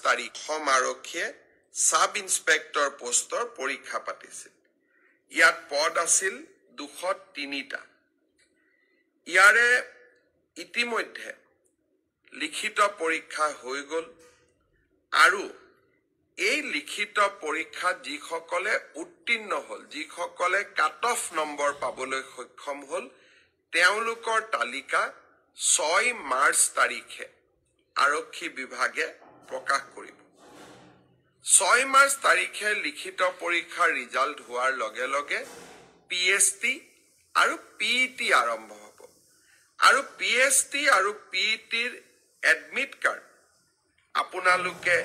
তাৰিখ আৰক্ষীয়ে sub inspector পোষ্টৰ পৰীক্ষা পাতিছিল। ইয়াত পদ আছিল 203টা। ইয়াৰে ইতিমধ্যে লিখিত পৰীক্ষা হৈ গ'ল আৰু এই লিখিত পৰীক্ষাত যিসকলে উত্তীৰ্ণ হ'ল, যিসকলে কাট অফ নম্বৰ পাবলৈ সক্ষম হ'ল, তেওঁলোকৰ তালিকা 6 মাৰ্চ তাৰিখে আৰক্ষী বিভাগে প্ৰকাশ কৰিব। 6 মাৰ্চ তাৰিখে লিখিত পৰীক্ষাৰ ৰিজাল্ট হোৱাৰ লগে লগে PST আৰু PET আৰম্ভ হ'ব আৰু PST আৰু PETৰ এডমিট কাৰ্ড আপোনালোকে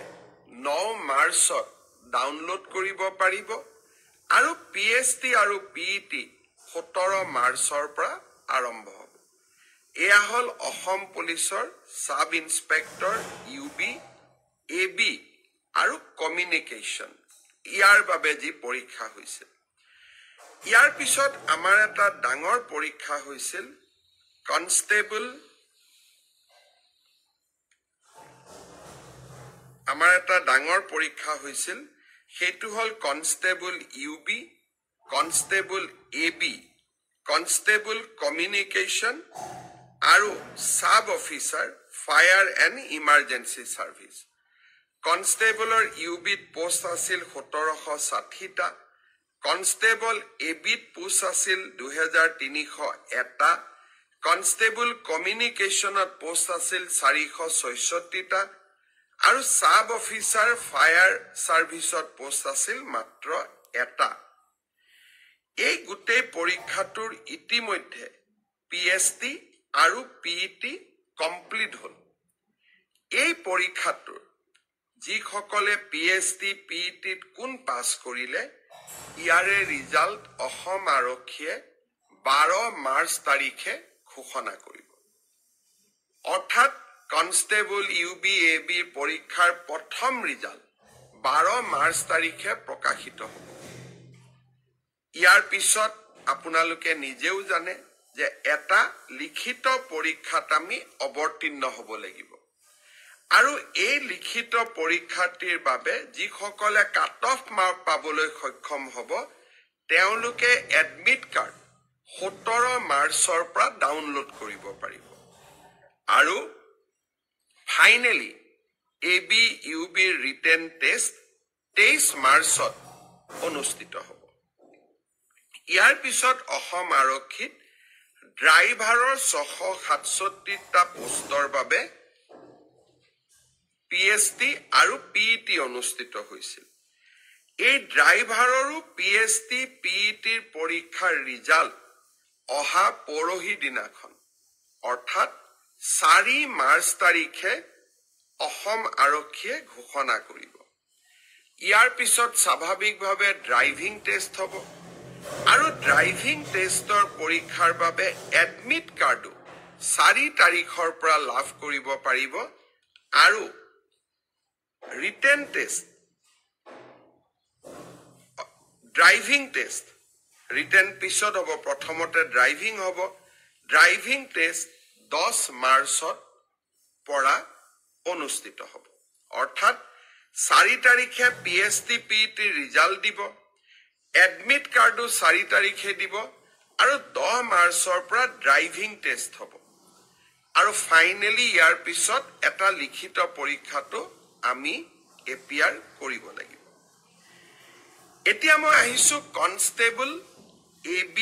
9 মাৰ্চত ডাউনলোড কৰিব পাৰিব আৰু PST আৰু PET 17 মাৰ্চৰ পৰা আৰম্ভ হ'ব। এয়া হ'ল অসম পুলিচৰ সাব ইন্সপেক্টৰ UB, AB আৰু কমিউনিকেশ্যন ইয়াৰ বাবে যি পৰীক্ষা হৈছিল। ইয়াৰ পিছত আমাৰ এটা ডাঙৰ পৰীক্ষা হৈছিল কনষ্টেবল সেইটো হ'ল constable UB, constable AB, constable communication আৰু sub officer fire and emergency service. কনষ্টেবলৰ UBত পোষ্ট আছিল 1760টা, কনষ্টেবল ABত পোষ্ট আছিল 2301টা, কনষ্টেবল কমিউনিকেশ্যনত পোষ্ট আছিল 466টা আৰু সাব অফিচাৰ ফায়াৰ ছাৰ্ভিচত পোষ্ট আছিল মাত্ৰ 1টা। এই গোটেই পৰীক্ষাটোৰ ইতিমধ্যে PST আৰু PET কমপ্লিট হ'ল। এই পৰীক্ষাটোৰ যিসকলে PST, PETত কোন পাছ কৰিলে, ইয়াৰে ৰিজাল্ট অসম আৰক্ষীয়ে 12 মাৰ্চ তাৰিখে ঘোষণা কৰিব। অৰ্থাৎ কনষ্টেবল UB, ABৰ পৰীক্ষাৰ প্ৰথম ৰিজাল্ট 12 মাৰ্চ তাৰিখে প্ৰকাশিত হ'ব। ইয়াৰ পিছত আপোনালোকে নিজেও জানে যে এটা লিখিত পৰীক্ষাত আমি অৱতীৰ্ণ হ'ব লাগিব আৰু এই লিখিত পৰীক্ষাটিৰ বাবে যিসকলে কাট অফ মাৰ্ক পাবলৈ সক্ষম হ'ব, তেওঁলোকে এডমিট কাৰ্ড 17 মাৰ্চৰ পৰা ডাউনলোড কৰিব পাৰিব আৰু ফাইনেলি AB, UBৰ ৰিটেন টেষ্ট 23 মাৰ্চত অনুষ্ঠিত হ'ব। ইয়াৰ পিছত অসম আৰক্ষীত ড্ৰাইভাৰৰ 667টা পোষ্টৰ বাবে PST আৰু PET অনুষ্ঠিত হৈছিল। এই ড্ৰাইভাৰৰো PST, PETৰ পৰীক্ষাৰ ৰিজাল্ট অহা পৰহি দিনাখন অৰ্থাৎ 4 মাৰ্চ তাৰিখে অসম আৰক্ষীয়ে ঘোষণা কৰিব। ইয়াৰ পিছত স্বাভাৱিকভাৱে ড্ৰাইভিং টেষ্ট হ'ব আৰু ড্ৰাইভিং টেষ্টৰ পৰীক্ষাৰ বাবে এডমিট কাৰ্ডো 4 তাৰিখৰ পৰা লাভ কৰিব পাৰিব আৰু written test, driving test written পিছত হ'ব, প্ৰথমতে ড্ৰাইভিং হ'ব। ড্ৰাইভিং টেষ্ট 10 মাৰ্চত পৰা অনুষ্ঠিত হ'ব। অৰ্থাৎ 4 তাৰিখে PST, PET ৰিজাল্ট দিব, এডমিট কাৰ্ডো 4 তাৰিখে দিব আৰু 10 মাৰ্চৰ পৰা ড্ৰাইভিং টেষ্ট হ'ব আৰু ফাইনেলি ইয়াৰ পিছত এটা লিখিত পৰীক্ষাটো আমি এপিয়াৰ কৰিব লাগিব। এতিয়া মই আহিছোঁ কনষ্টেবল AB,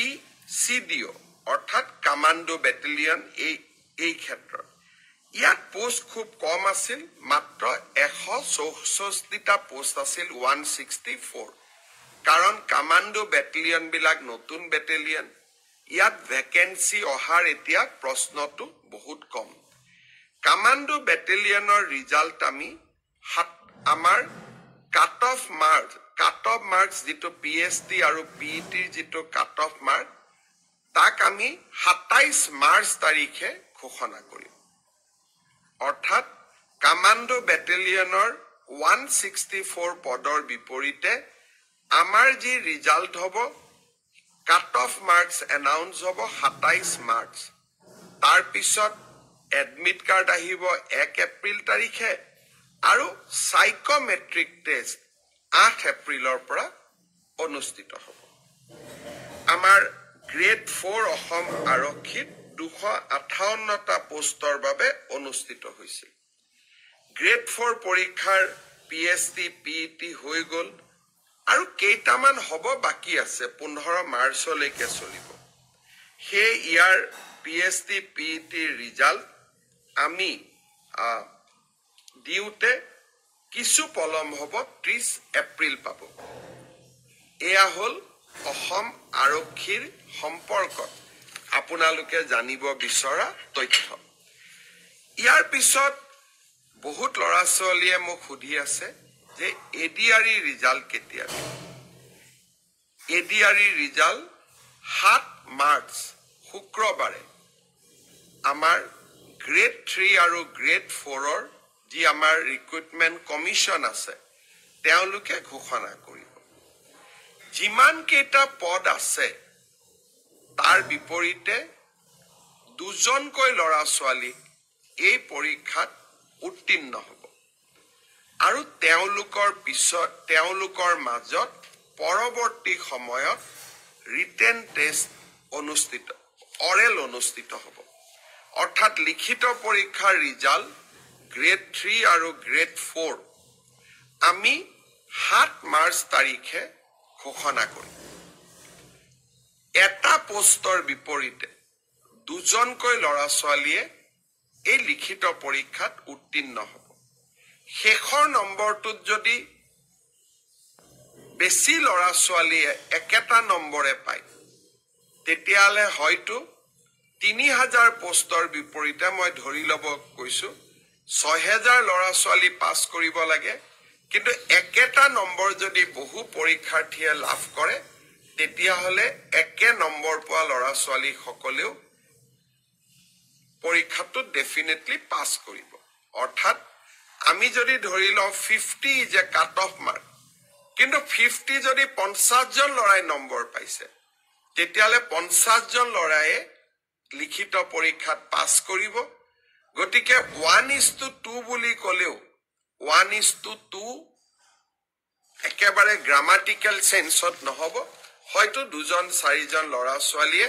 CDO অৰ্থাৎ কামাণ্ডো বেটেলিয়ন এই ক্ষেত্ৰত। ইয়াত পোষ্ট খুব কম আছিল, মাত্ৰ 164টা পোষ্ট আছিল 164, কাৰণ কামাণ্ডো বেটেলিয়নবিলাক নতুন বেটেলিয়ন। ইয়াত ভেকেঞ্চি অহাৰ এতিয়া প্ৰশ্নটো বহুত কম। কামাণ্ডো বেটেলিয়নৰ ৰিজাল্ট আমি আমাৰ কাট অফ মাৰ্কছ যিটো PST আৰু PETৰ যিটো কাট অফ মাৰ্ক, তাক আমি 27 মাৰ্চ তাৰিখে ঘোষণা কৰিম। অৰ্থাৎ কামাণ্ডো বেটেলিয়নৰ 164 পদৰ বিপৰীতে আমাৰ যি ৰিজাল্ট হ'ব, কাট অফ মাৰ্কছ এনাউন্স হ'ব 27 মাৰ্চ। তাৰ পিছত এডমিট কাৰ্ড আহিব 1 এপ্ৰিল তাৰিখে আৰু সাইকোমেট্ৰিক টেষ্ট 8 এপ্ৰিলৰ পৰা অনুষ্ঠিত হ'ব। আমাৰ গ্ৰেড 4 অসম আৰক্ষীত 258টা পোষ্টৰ বাবে অনুষ্ঠিত হৈছিল। গ্ৰেড 4 পৰীক্ষাৰ PST, PET হৈ গ'ল আৰু কেইটামান হ'ব বাকী আছে, 15 মাৰ্চলৈকে চলিব। সেই ইয়াৰ PST, PET ৰিজাল্ট আমি দিওঁতে কিছু পলম হ'ব, 30 এপ্ৰিল পাব। এয়া হ'ল অসম আৰক্ষীৰ সম্পৰ্কত আপোনালোকে জানিব বিচৰা তথ্য। ইয়াৰ পিছত বহুত ল'ৰা ছোৱালীয়ে মোক সুধি আছে যে ADRE ৰিজাল্ট কেতিয়া দিব। ADRE ৰিজাল্ট 7 মাৰ্চ শুক্ৰবাৰে আমাৰ গ্ৰেড 3 আৰু গ্ৰেড 4ৰ যি আমাৰ ৰিক্ৰুটমেণ্ট কমিশ্যন আছে তেওঁলোকে ঘোষণা কৰিব। যিমান কেইটা পদ আছে তাৰ বিপৰীতে 2জনকৈ ল'ৰা ছোৱালী এই পৰীক্ষাত উত্তীৰ্ণ হ'ব আৰু তেওঁলোকৰ মাজত পৰৱৰ্তী সময়ত ৰিটেন টেষ্ট অৰেল অনুষ্ঠিত হ'ব। অৰ্থাৎ লিখিত পৰীক্ষাৰ ৰিজাল্ট গ্ৰেড 3 আৰু গ্ৰেড 4 আমি 7 মাৰ্চ তাৰিখে ঘোষণা কৰিম। এটা পোষ্টৰ বিপৰীতে 2জনকৈ ল'ৰা ছোৱালীয়ে এই লিখিত পৰীক্ষাত উত্তীৰ্ণ হ'ব। শেষৰ নম্বৰটোত যদি বেছি ল'ৰা ছোৱালীয়ে একেটা নম্বৰে পায় তেতিয়াহ'লে হয়তো 3000 পোষ্টৰ বিপৰীতে মই ধৰি ল'ব কৈছো 6000 ল'ৰা ছোৱালী পাছ কৰিব লাগে, কিন্তু একেটা নম্বৰ যদি বহু পৰীক্ষাৰ্থীয়ে লাভ কৰে তেতিয়াহ'লে একে নম্বৰ পোৱা ল'ৰা ছোৱালী সকলেও পৰীক্ষাটোত ডেফিনেটলি পাছ কৰিব। অৰ্থাৎ আমি যদি ধৰি লওঁ 50 যে কাট অফ মাৰ্ক, কিন্তু 50 যদি 50জন ল'ৰাই নম্বৰ পাইছে তেতিয়াহ'লে 50জন ল'ৰায়ে লিখিত পৰীক্ষাত পাছ কৰিব। গতিকে 1:2 বুলি ক'লেও 1:2 একেবাৰে গ্ৰামাটিকেল চেন্সত নহ'ব, হয়তো 2-4জন ল'ৰা ছোৱালীয়ে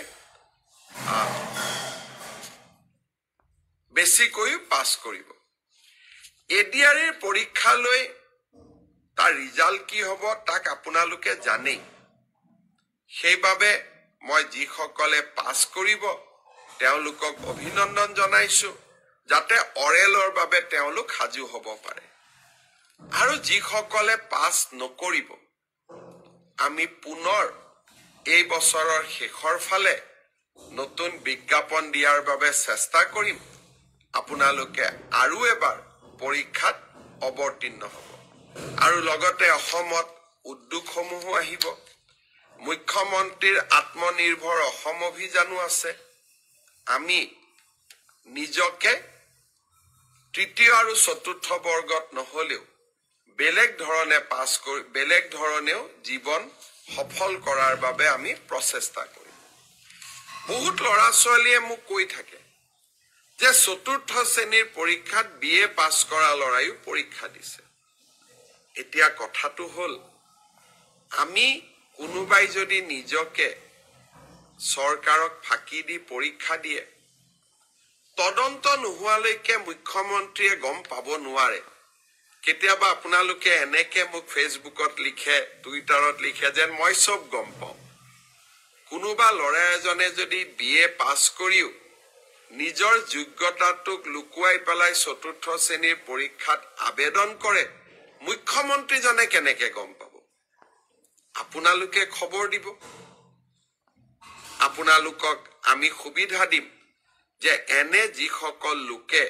বেছিকৈ পাছ কৰিব। ADRE পৰীক্ষালৈ তাৰ ৰিজাল্ট কি হ'ব তাক আপোনালোকে জানেই। সেইবাবে মই যিসকলে পাছ কৰিব তেওঁলোকক অভিনন্দন জনাইছো, যাতে অৰেলৰ বাবে তেওঁলোক সাজু হ'ব পাৰে। আৰু যিসকলে পাছ নকৰিব আমি পুনৰ এই বছৰৰ শেষৰ ফালে নতুন বিজ্ঞাপন দিয়াৰ বাবে চেষ্টা কৰিম। আপোনালোকে আৰু এবাৰ পৰীক্ষাত অৱতীৰ্ণ হ'ব। আৰু লগতে অসমত উদ্যোগসমূহো আহিব। মুখ্যমন্ত্ৰীৰ আত্মনিৰ্ভৰ অসম অভিযানো আছে। আমি নিজকে তৃতীয় আৰু চতুৰ্থ বৰ্গত নহলেও বেলেগ ধৰণেও জীৱন সফল কৰাৰ বাবে আমি প্ৰচেষ্টা কৰিম। বহুত ল'ৰা ছোৱালীয়ে মোক কৈ থাকে যে চতুৰ্থ শ্ৰেণীৰ পৰীক্ষাত BA পাছ কৰা ল'ৰাইও পৰীক্ষা দিছে। এতিয়া কথাটো হ'ল আমি কোনোবাই যদি নিজকে চৰকাৰক ফাঁকি দি পৰীক্ষা দিয়ে, তদন্ত নোহোৱালৈকে মুখ্যমন্ত্ৰীয়ে গম পাব নোৱাৰে। কেতিয়াবা আপোনালোকে এনেকে মোক ফেচবুকত লিখে, টুইটাৰত লিখে যেন মই চব গম পাওঁ। কোনোবা ল'ৰা এজনে যদি BA পাছ কৰিও নিজৰ যোগ্যতাটোক লুকুৱাই পেলাই চতুৰ্থ শ্ৰেণীৰ পৰীক্ষাত আবেদন কৰে, মুখ্যমন্ত্ৰীজনে কেনেকে গম পাব? আপোনালোকে খবৰ দিব। আপোনালোকক আমি সুবিধা দিম যে এনে যিসকল লোকে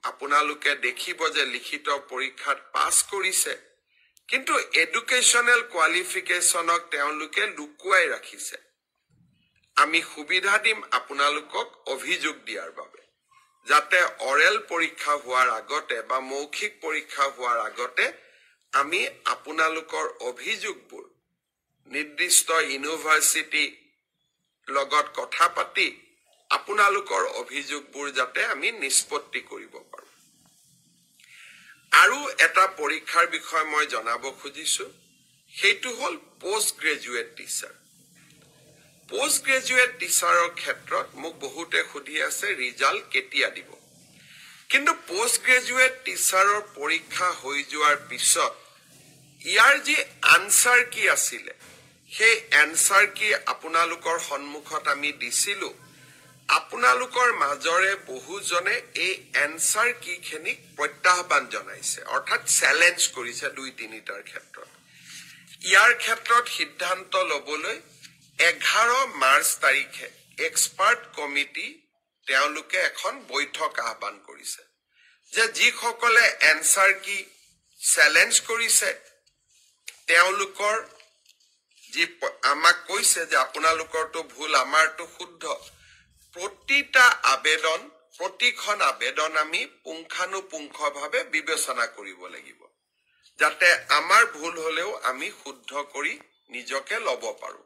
আপোনালোকে দেখিব যে লিখিত পৰীক্ষাত পাছ কৰিছে কিন্তু এডুকেশ্যনেল কোৱালিফিকেশ্যনক তেওঁলোকে লুকুৱাই ৰাখিছে, আমি সুবিধা দিম আপোনালোকক অভিযোগ দিয়াৰ বাবে, যাতে অৰেল পৰীক্ষা হোৱাৰ আগতে বা মৌখিক পৰীক্ষা হোৱাৰ আগতে আমি আপোনালোকৰ অভিযোগবোৰ নিৰ্দিষ্ট ইউনিভাৰ্চিটি লগত কথা পাতি আপোনালোকৰ অভিযোগবোৰ যাতে আমি নিষ্পত্তি কৰিব পাৰো। আৰু এটা পৰীক্ষাৰ বিষয়ে মই জনাব খুজিছো, সেইটো হ'ল post graduate teacher. Post graduate টিচাৰৰ ক্ষেত্ৰত মোক বহুতে সুধি আছে ৰিজাল্ট কেতিয়া দিব। কিন্তু পোষ্ট গ্ৰেজুৱেট টিচাৰৰ পৰীক্ষা হৈ যোৱাৰ পিছত ইয়াৰ যি আনসাৰ কি আছিলে, সেই এনসাৰ কি আপোনালোকৰ সন্মুখত আমি দিছিলো। আপোনালোকৰ মাজৰে বহুজনে এই এনসাৰ কিখিনিক প্ৰত্যাহ্বান জনাইছে, অৰ্থাৎ চেলেঞ্জ কৰিছে 2-3টাৰ ক্ষেত্ৰত। ইয়াৰ ক্ষেত্ৰত সিদ্ধান্ত ল'বলৈ 11 মাৰ্চ তাৰিখে এক্সপাৰ্ট কমিটি তেওঁলোকে এখন বৈঠক আহ্বান কৰিছে, যে যিসকলে এনসাৰ কি চেলেঞ্জ কৰিছে তেওঁলোকৰ যি আমাক কৈছে যে আপোনালোকৰটো ভুল, আমাৰটো শুদ্ধ, প্ৰতিখন আবেদন আমি পুংখানুপুংখভাৱে বিবেচনা কৰিব লাগিব, যাতে আমাৰ ভুল হলেও আমি শুদ্ধ কৰি নিজকে ল'ব পাৰো।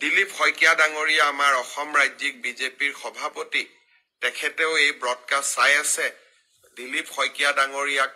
দিলীপ শইকীয়া ডাঙৰীয়া আমাৰ অসম ৰাজ্যিক বিজেপিৰ সভাপতি, তেখেতেও এই ব্ৰডকাষ্ট চাই আছে। দিলীপ শইকীয়া ডাঙৰীয়াক